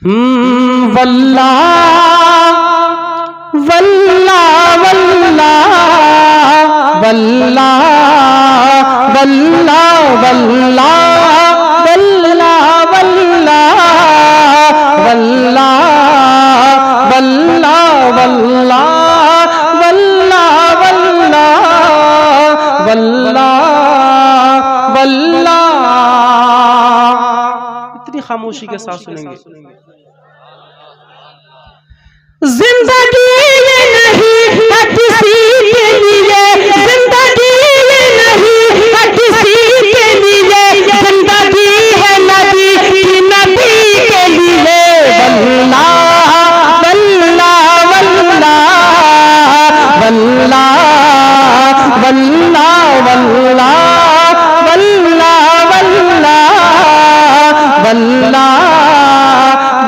वल्ला वल्ला वल्ला वल्ला वल्ला वल्ला वल्ला वल्ला वल्ला वल्ला वल्ला वल्ला वल्ला वल्ला। इतनी खामोशी के साथ सुनेंगे। जिंदगी ये नहीं है किसी के लिए, जिंदगी ये नहीं है किसी के लिए, जिंदगी है नबी की नबी के लिए। वल्ला वल्ला वल्ला वल्ला वल्ला वल्ला वल्ला वल्ला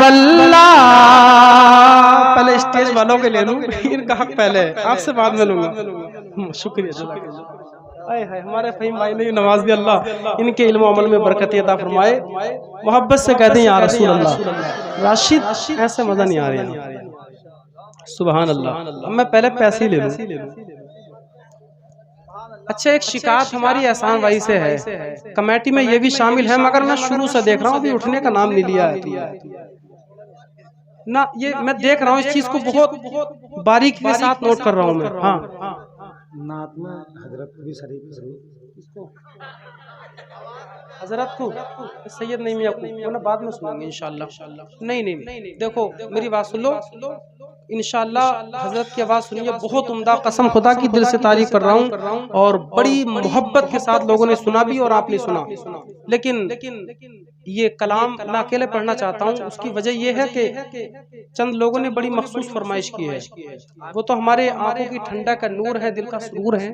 वल्ला। पहले स्टेज वालों के ले लूं, इनका हक पहले, आपसे बाद में लूंगा। शुक्रिया। हमारे फहीम भाई ने नवाज दिया, अल्लाह इनके इल्म अमल में बरकत अता फरमाए। मोहब्बत से कहते हैं या रसूल अल्लाह। राशिद ऐसे मजा नहीं आ रहा। सुभान अल्लाह। मैं पहले पैसे ही ले लूं। अच्छा, एक शिकायत हमारी एहसान भाई से है, कमेटी में ये भी शामिल है, मगर मैं शुरू से देख रहा हूँ, अभी उठने का नाम नहीं लिया है ना। ये मैं देख रहा हूँ, इस चीज को बहुत बारीकी के साथ नोट कर रहा हूँ मैं। हाँ, नात में हजरत भी शरीफ हजरत को सैयद नहीं मियां को ना बाद में सुनेंगे इंशाल्लाह। नहीं, देखो मेरी बात सुन लो, इंशाल्लाह हजरत की आवाज़ सुनिए। बहुत उम्दा, कसम खुदा की दिल से तारीफ कर रहा हूँ, और बड़ी मोहब्बत के साथ लोगों ने सुना भी और आपने सुना। लेकिन ये कलाम मैं अकेले पढ़ना चाहता हूँ। उसकी वजह यह है कि चंद लोगों ने बड़ी मखसूस फरमाइश की है। वो तो हमारे आंखों की ठंडक का नूर है, दिल का सुरूर है।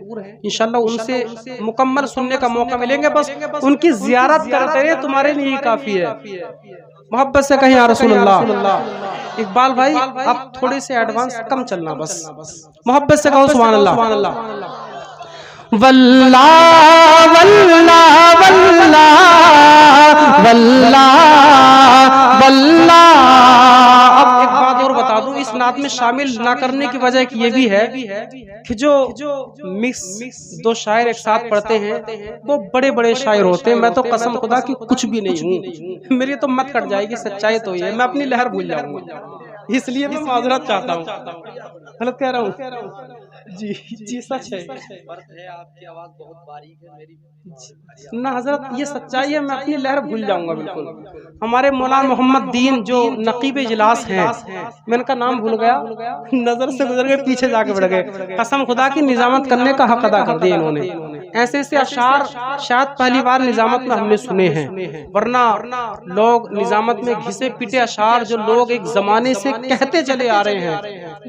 इंशाल्लाह उनसे मुकम्मल सुनने का मौका मिलेंगे। बस उनकी जियारत करते रहे, तुम्हारे लिए काफी है। मोहब्बत से कहें या रसूल अल्लाह। इकबाल भाई आप थोड़े से एडवांस कम चलना, बस मोहब्बत से कहो सुभान अल्लाह। वल्ला वल्ला वल्ला वल्ला वल्ला। अब एक बात और बता दूं, इस नात में शामिल ना करने की वजह ये भी है कि जो मिक्स दो शायर एक साथ पढ़ते हैं वो बड़े बड़े शायर होते हैं। मैं तो कसम खुदा की कुछ भी नहीं हूँ, मेरी तो मत कट जाएगी, सच्चाई तो ये, मैं अपनी लहर भूल जाऊंगा, इसलिए मैं माजरत चाहता हूँ। गलत कह रहा हूँ? जी सच है। आपकी आवाज बहुत बारीक है मेरी ना हजरत, ये सच्चाई है, मैं अपनी लहर भूल जाऊंगा बिल्कुल। हमारे मौलाना मोहम्मद दीन जो नकीब इजलास हैं, मैं इनका नाम भूल गया, नजर से गुजर गए, पीछे जाके बढ़ गए। कसम खुदा की निजामत करने का हक अदा कर दिया इन्होंने। ऐसे ऐसे अशार शायद पहली बार निजामत में हमने सुने हैं, वरना लोग निजामत में घिसे पिटे अशार जो लोग एक जमाने से कहते चले आ रहे हैं,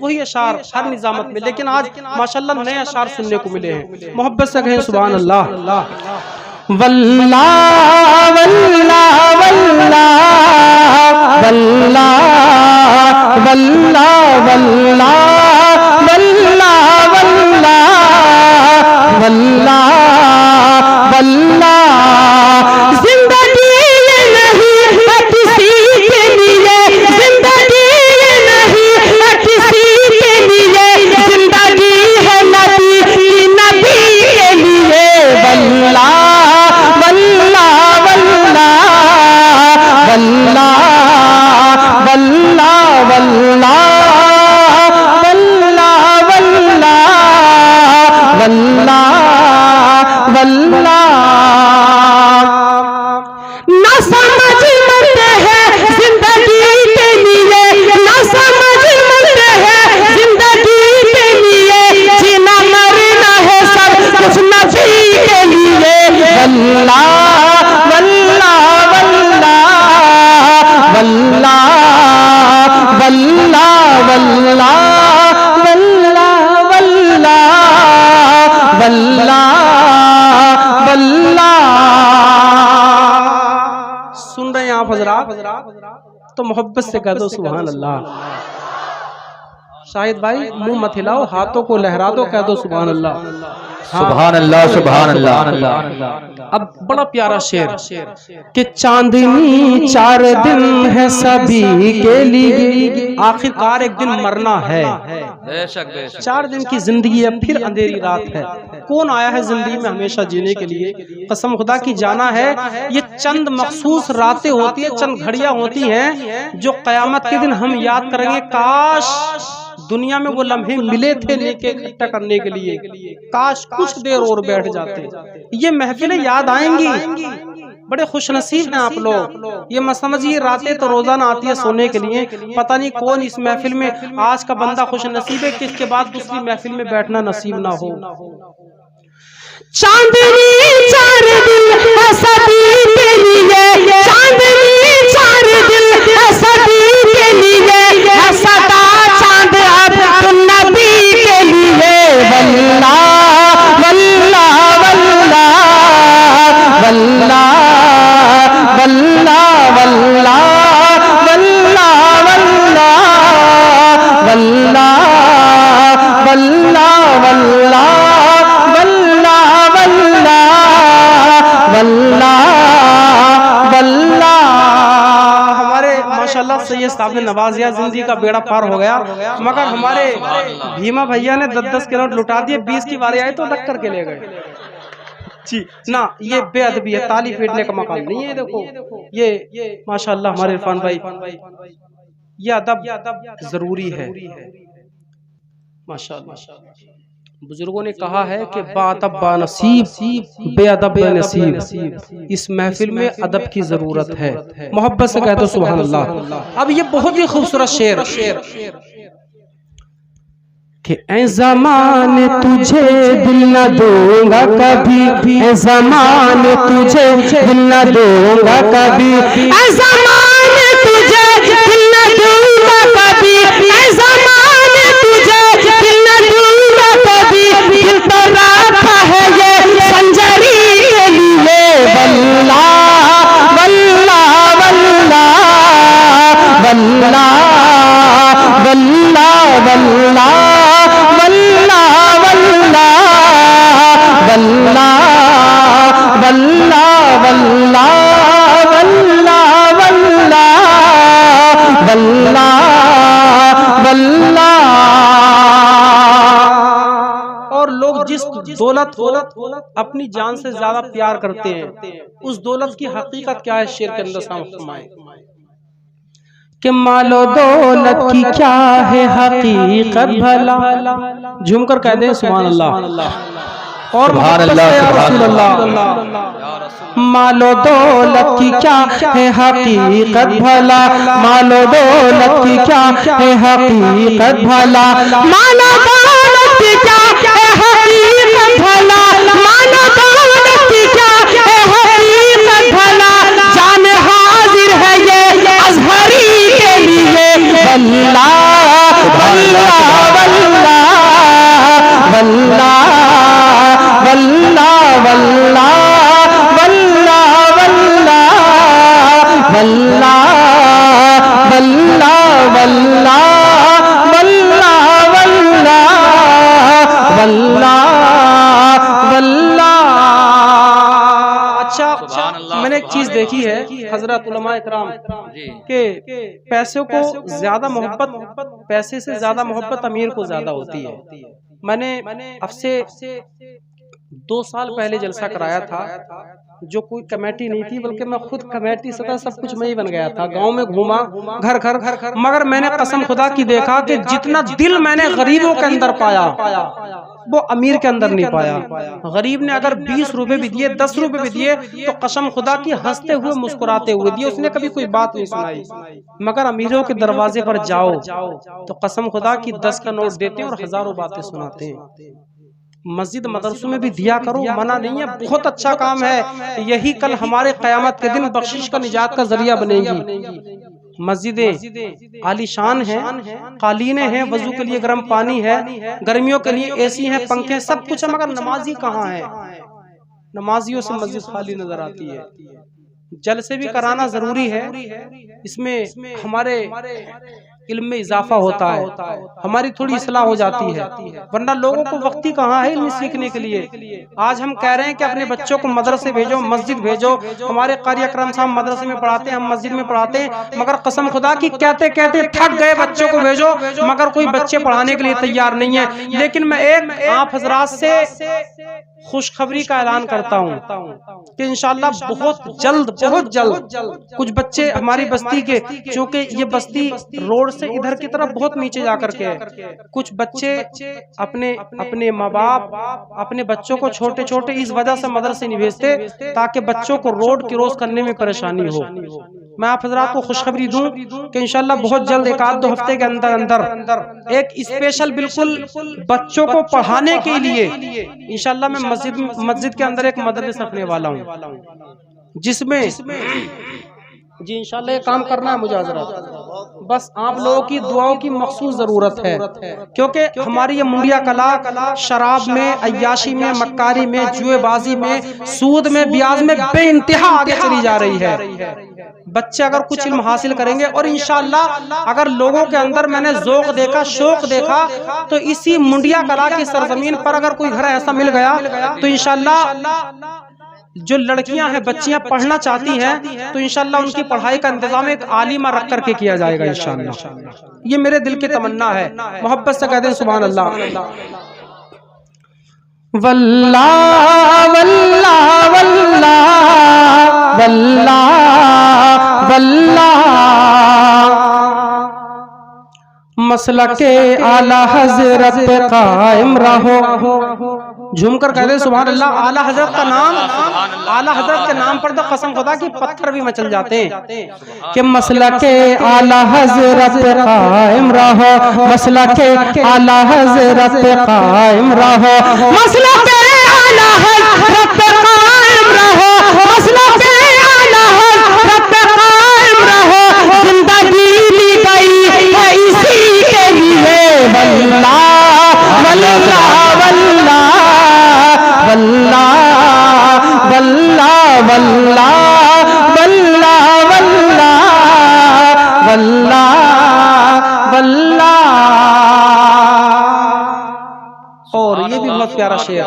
वही अशार हर निजामत में। लेकिन आज माशाल्लाह नए अशार सुनने को मिले हैं। मोहब्बत से कहें सुभान अल्लाह। वल्ला वल्ला वल्ला वल्ला वल्ला वल्ला वल्ला वल्ला वल्ला वल्ला। जिंदगी ये नहीं है किसी के लिए, जिंदगी ये नहीं है किसी के लिए, जिंदगी है नबी की नबी के लिए। वल्ला वल्ला वल्ला वल्ला वल्ला वल्ला वल्ला वल्ला वल्ला। ना समझ मरते हैं जिंदगी के लिए, ना समझ मरते हैं जिंदगी के लिए, जीना मरना है सब कुछ नबी के लिए। वल्ला वल्ला वल्ला वल्ला वल्ला वल्ला वल्ला वल्ला वल्ला। सुन रहे हैं आप हजरात? तो मोहब्बत से कह दो सुभान अल्लाह। शाहिद भाई मुंह मत हिलाओ, हाथों को लहरा दो, कह दो सुभान अल्लाह। सुभान अल्लाह सुभान अल्लाह। अब बड़ा प्यारा शेर कि चांदनी 4 दिन है सभी के लिए, आखिरकार एक दिन मरना है। बेशक बेशक। 4 दिन की जिंदगी है, फिर अंधेरी रात है। कौन आया है जिंदगी में हमेशा जीने के लिए? कसम खुदा की जाना है ये चंद मखसूस रातें होती है, चंद घड़ियां होती हैं जो कयामत के दिन हम याद करेंगे। काश दुनिया में वो लम्हे मिले थे नेके इकट्ठा करने के लिए, काश कुछ देर और बैठ जाते। ये महफिलें याद आएंगी। बड़े खुशनसीब हैं आप लोग। ये मत समझिए रातें तो रोजाना आती है सोने के लिए। पता नहीं कौन इस महफिल में आज का बंदा खुशनसीब है किसके बाद दूसरी महफिल में बैठना नसीब ना हो। चांदनी 4 दिन है सभी के लिए, चांदनी 4 दिन है सभी के लिए, है सदा चांद अब नबी के लिए। वल्लाह वल्लाह वल्लाह वल्लाह वल्लाह वल्लाह वल्लाह वल्लाह वल्लाह वल्लाह वल्लाह वल्लाह वल्लाह। हमारे माशाल्लाह सैयद साहब ने नवाजिया, जिंदगी का बेड़ा पार हो गया, मगर हमारे भीमा भैया ने 10-10 के नोट लुटा दिए। 20 की बारी आई तो रख करके ले गए जी ना। ये बेअदबी है, ताली पीटने का मकाम नहीं है। देखो ये माशाल्लाह हमारे इरफान भाई, ये अदब जरूरी है माशाल्लाह। बुजुर्गों ने कहा है कि बाअदब बानसीब बेअदब बेनसीब। इस महफिल में अदब की जरूरत है। मोहब्बत से कहते सुभान अल्लाह। अब ये बहुत ही खूबसूरत शेर कि ऐ ज़माने तुझे दिल न दूंगा कभी, ऐ ज़माने तुझे दिल न दूंगा कभी, ऐ ज़माने तुझे दिल न दूंगा कभी, ऐ ज़माने तुझे दिल न दूंगा कभी, दिल तो रखा है ये संजरी के लिए। वल्लाह वल्लाह वल्लाह वल्लाह वल्लाह वल्लाह वल्लाह वल्लाह वल्लाह वल्लाह वल्लाह वल्लाह वल्लाह। और लोग जिस दौलत को अपनी जान से ज्यादा प्यार करते हैं, उस दौलत की हकीकत क्या है शेर के अंदर फरमाएं कि मालो दौलत की क्या है हकीकत भला। झूमकर कह दे सुभान अल्लाह। और मालो दौलत की क्या है हकीकत भला, मालो दौलत की क्या है हकीकत भला, मालो दौलत की क्या है हकीकत भला, मालो दौलत की क्या है हकीकत भला, जान हाजिर है ये अजहरी के लिए। वल्लाह वल्लाह वल्लाह वल्लाह वल्लाह वल्लाह वल्लाह वल्लाह वल्लाह वल्लाह वल्लाह वल्लाह वल्लाह वल्लाह। अच्छा, मैंने एक चीज देखी है हजरत उलमा इकराम के पैसे को ज्यादा मोहब्बत, पैसे से ज्यादा मोहब्बत अमीर को ज्यादा होती है। मैंने अब से 2 साल पहले जलसा कराया था, जो कोई कमेटी नहीं थी, बल्कि मैं खुद कमेटी सदा सब कुछ मैं ही बन गया था। गांव में घूमा घर घर, मगर मैंने कसम खुदा की देखा कि जितना दिल मैंने गरीबों के अंदर पाया वो अमीर के अंदर नहीं पाया। गरीब ने अगर 20 रुपए भी दिए, 10 रुपए भी दिए, तो कसम खुदा की हंसते हुए मुस्कुराते हुए दिए, उसने कभी कोई बात नहीं सुनाई। मगर अमीरों के दरवाजे पर जाओ तो कसम खुदा की 10 का नोट देते हैं और हजारों बातें सुनाते हैं। मस्जिद मदरसों में भी दिया करो, मना नहीं है, बहुत अच्छा काम है। यही कल हमारे क़यामत के दिन बख्शिश का निजात का जरिया बनेगी। मस्जिदें आलीशान हैं, कालीनें हैं, वजू के लिए गर्म पानी है, गर्मियों के लिए एसी है, पंखे, सब कुछ है, मगर नमाजी कहाँ है? नमाजियों से मस्जिद खाली नजर आती है। जलसे भी कराना जरूरी है, इसमें हमारे इल्म में इजाफा होता है, हमारी थोड़ी इस्लाह हो जाती है, वरना लोगों को वक्ती कहाँ है इल्म सीखने के लिए। आज हम कह रहे हैं कि अपने बच्चों को मदरसे भेजो, मस्जिद भेजो। हमारे कारी अकरम साहब मदरसे में पढ़ाते हैं, हम मस्जिद में पढ़ाते हैं, मगर कसम खुदा की कहते कहते थक गए, बच्चों को भेजो, मगर कोई बच्चे पढ़ाने के लिए तैयार नहीं है। लेकिन मैं एक आप हजरात से खुशखबरी का ऐलान करता हूँ कि इंशाअल्लाह बहुत जल्द कुछ बच्चे हमारी बस्ती के, चूंकि ये बस्ती रोड से इधर की तरफ बहुत नीचे जाकर के है, कुछ बच्चे अपने माँ बाप अपने बच्चों को छोटे छोटे इस वजह से मदरसे नहीं भेजते ताकि बच्चों को रोड क्रॉस करने में परेशानी हो। मैं आप हजरात को खुशखबरी दूं कि इंशाअल्लाह बहुत जल्द एक आध दो हफ्ते के अंदर एक स्पेशल बिल्कुल बच्चों को पढ़ाने के लिए इंशाअल्लाह मैं मस्जिद के अंदर एक मदरसा रखने वाला हूं, जिसमें जी इंशाअल्लाह ये काम करना है मुझे हजरात। बस आप लोगों की दुआओं की मखसूस जरूरत है, क्योंकि हमारी ये मुंडिया कला शराब में, अय्याशी में, मक्कारी में, जुएबाजी में, सूद में, ब्याज में बेइंतहा आगे चली जा रही है। बच्चे अगर कुछ इल्म हासिल करेंगे और इंशाअल्लाह अगर लोगों के अंदर मैंने ज़ौक़ देखा, शौक देखा, तो इसी मुंडिया कला की सरजमीन पर अगर कोई घर ऐसा मिल गया तो इंशाअल्लाह जो लड़कियां हैं, बच्चियां पढ़ना चाहती हैं, तो इंशाअल्लाह उनकी पढ़ाई का इंतजाम एक आलिमा रख करके किया जाएगा इंशाअल्लाह। ये मेरे दिल की तमन्ना है, मोहब्बत से कहते हैं सुभान अल्लाह। वल्लाह वल्लाह वल्लाह वल्लाह वल्लाह मसलके आला हजरत पे कायम रहो। झूमकर कहते हैं सुभान अल्लाह। आला हजरत का नाम, आला हजरत के नाम पर तो कसम खुदा कि पत्थर भी मचल जाते हैं कि मसलके आला हजरत पे कायम रहो, मसलके आला हजरत पे कायम रहो, मसलके आला हजरत पे कायम रहो, मसलके आला हजरत पे कायम रहो। जिंदगी ली गई है इसी के लिए। वल्लाह वल्लाह वल्लाह वल्लाह वल्लाह वल्लाह वल्लाह वल्लाह वल्लाह वल्लाह। और ये भी बहुत प्यारा शेर,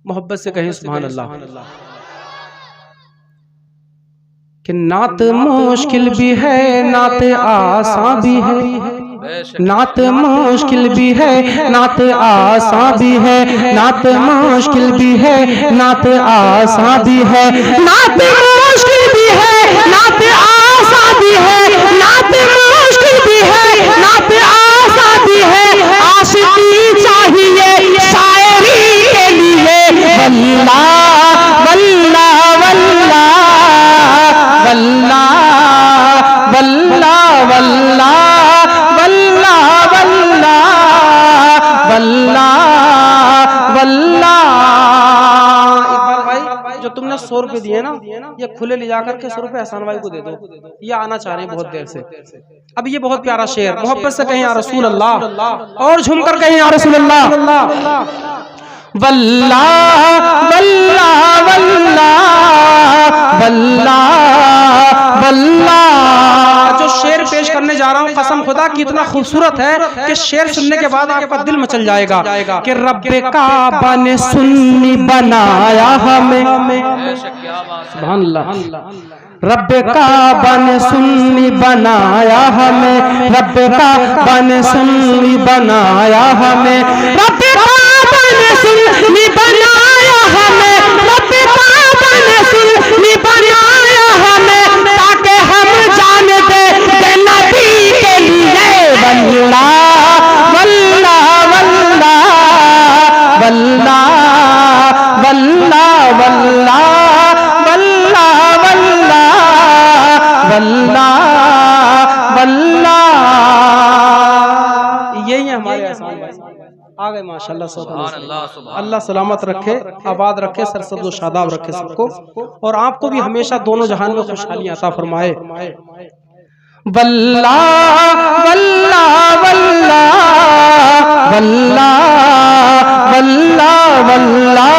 मोहब्बत से कहें सुभान अल्लाह। कि नात मुश्किल भी है, नात आसान भी है, नात मुश्किल भी है, नात आसान भी है, नात मुश्किल भी है, नात आसान भी है, नात मुश्किल भी है, नात आसान भी है, नात मुश्किल भी है, नात आसान भी है। आशिकी चाहिए शायरी के लिए। वल्लाह वल्लाह वल्लाह वल्लाह वल्लाह वल्लाह वल्लाह वल्लाह वल्लाह वल्लाह। इकबाल भाई जो तुमने 100 रुपए दिए ना, ये खुले ले जाकर के 100 रुपए एहसान भाई को दे दो, ये आना चाह रहे हैं बहुत देर से। अब ये बहुत प्यारा शेर, मोहब्बत से कहें या रसूल अल्लाह, और झूमकर कहें या रसूल अल्लाह। वल्लाह वल्लाह वल्लाह वल्लाह वल्लाह। जो शेर पेश करने जा रहा हूँ कसम खुदा की इतना खूबसूरत है कि शेर सुनने के बाद आपका दिल मचल जाएगा कि रब्बे काबा ने सुन्नी बनाया हमें। सुभान अल्लाह। रब्बे काबा ने सुन्नी बनाया हमें, रब्बे काबा ने सुन्नी बनाया हमें, रब्बे काबा ने सुन्नी बनाया हमें, रब्बे काबा ने सुन्नी बनाया हमें, ताकि हम जान दे नबी के लिए। वल्लाह वल्लाह वल्लाह वल्लाह वल्लाह वल्लाह वल्लाह वल्लाह। यही है हमारे एहसान भाई। आ गए माशाल्लाह। अल्लाह सलामत रखे, आबाद रखे, सरसब्ज़ व शादाब रखे सबको, और आपको भी हमेशा दोनों जहान में खुशहाली अता फरमाए। वल्लाह वल्लाह वल्लाह वल्लाह वल्लाह वल्लाह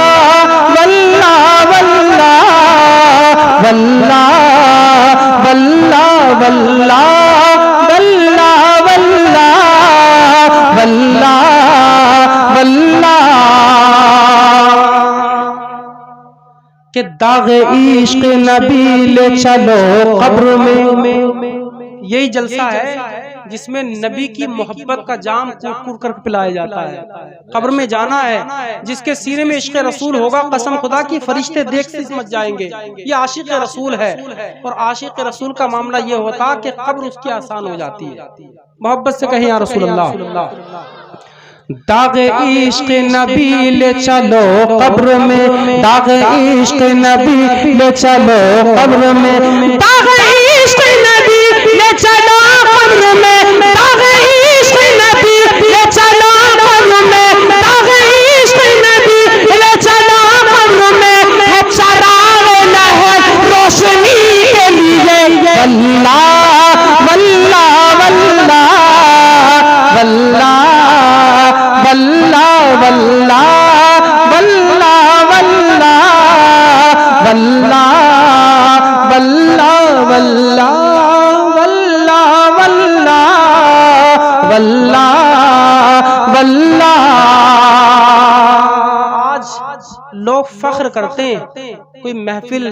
वल्लाह। वल्ला वल्ला वल्ला वल्ला वल्ला वल्ला वल्ला के दाग इश्क नबी ले चलो कब्र में। यही जलसा है जिसमें नबी की मोहब्बत का जाम कूट कूट कर पिलाया जाता है। कब्र में जाना है, जिसके सीने में इश्क रसूल होगा, कसम खुदा की फरिश्ते देख से समझ जाएंगे ये आशिक रसूल है। और आशिक रसूल का मामला ये होता कि कब्र उसकी आसान हो जाती है। मोहब्बत से कहें या रसूल अल्लाह। दाग इश्क नबी ले चलो कब्र में, दाग इश्क नबी ले चलो कब्र में, दाग इश्क नबी ले चलो कब्र में, दाग इश्क नबी ले चलो कब्र में, दाग इश्क नबी ले चलो कब्र में, है चराग लहर रोशनी के लिए। वल्ला वल्ला वल्ला वल्ला वल्ला वल्ला वल्ला वल्ला वल्ला वल्ला वल्ला वल्ला वल्ला वल्ला। आज लोग फख्र करते हैं, कोई महफिल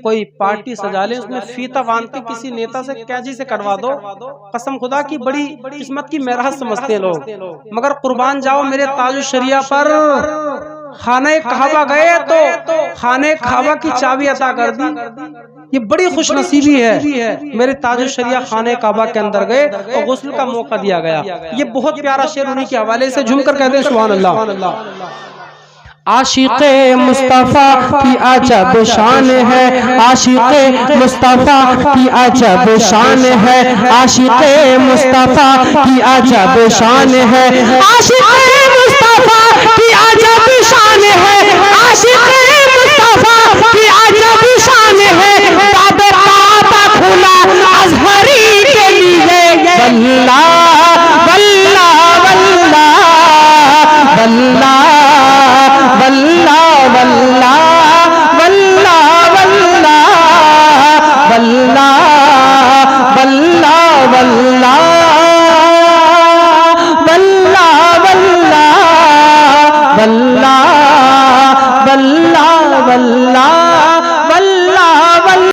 कोई पार्टी सजा ले, उसमें फीता बांध के किसी नेता से कैजी से कटवा दो, कसम खुदा की बड़ी किस्मत की मेराज समझते हैं लोग। मगर कुर्बान जाओ मेरे ताज शरिया पर, खाने काबा गए तो खाने काबा की चाबी अता कर दी। ये बड़ी खुशनसीबी है, मेरे ताज शरिया खाने काबा के अंदर गए और गुस्ल का मौका दिया गया। ये बहुत प्यारा शेर उन्हीं के हवाले से झूमकर कहते हैं सुभान अल्लाह। आशिक़े मुस्तफ़ा की अजब शान है, आशिक़े मुस्तफ़ा की अजब शान है, आशिक़े मुस्तफ़ा की अजब शान है, आशिक़े मुस्तफ़ा की अजब शान है, आशिक़े मुस्तफ़ा की अजब शान है। बाबे काबा खुला अज़हरी के लिए। वल्ला वल्ला वल्ला वल्ला